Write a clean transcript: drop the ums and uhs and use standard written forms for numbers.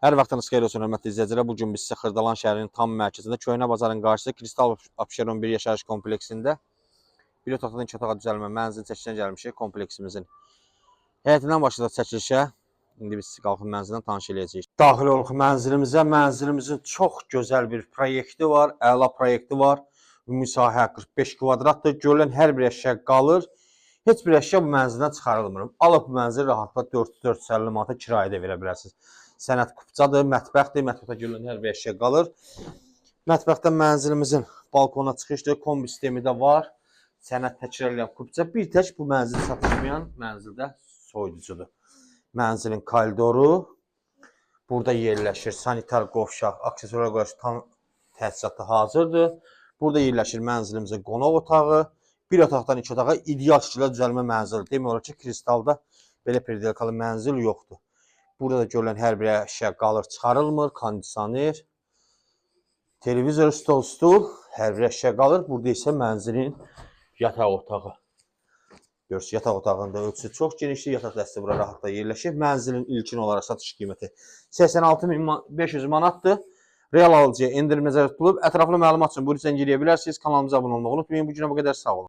Hər vaxtınız xeyir olsun, hörmətli izləyicilər. Bugün biz sizə Xırdalan şəhərinin tam mərkəzində, Köhnə bazarın qarşısında Kristal Abşeron 1 yaşayış kompleksində bir otaqdan 2 otağa düzəlmə mənzil çəkilişinə gəlmişik kompleksimizin. Həyətindən başlayacaq çəkilişə. İndi biz qalxıb mənzillə tanış eləyəcəyik. Daxil oluq mənzilimizə. Mənzilimizin çox gözəl bir proyekti var, əla proyekti var. Ümumi sahə 45 kvadratdır. Görülən hər bir əşya qalır. Heç bir əşya bu mənzildən çıxarılmır. Alıb bu mənzil rahatlıqla 450 manata kirayədə verə bilərsiniz. Sənət kupçadır, mətbəxdir. Mətbəxdə görülən hər bir əşya qalır. Mətbəxdən mənzilimizin balkona çıxışdır. Kombi sistemi də var. Sənət təkrarlayan kupça. Bir tək bu mənzil satışmayan mənzildə soyuducudur. Mənzilin koridoru. Burada yerləşir sanitar qovşaq, aksesuara qarşı tam təchizatı hazırdır. Burada yerləşir mənzilimizin qonaq otağı. Bir otaqdan 2 otağa ideal şəkildə düzəlmə mənzili. Demək olar ki, Kristalda belə periodikalı mənzil yoxdur. Burada da görülən hər bir əşya qalır, çıxarılmır. Kondisioner, televizor, stul, hər bir əşya qalır. Burada isə mənzilin yataq otağı. Görürsünüz, yataq otağında ölçüsü çox genişdir. Yataq dəstəyi bura rahatla yerləşir. Mənzilin ilkin olaraq satış qiyməti 86.500 manatdır. Real alıcıya endirim nəzərdə tutulub. Ətraflı məlumat üçün buyurun zəng eləyə bilərsiniz. Kanalımıza abunə olmağı unutmayın. Bu günə bu qədər, sağ olun.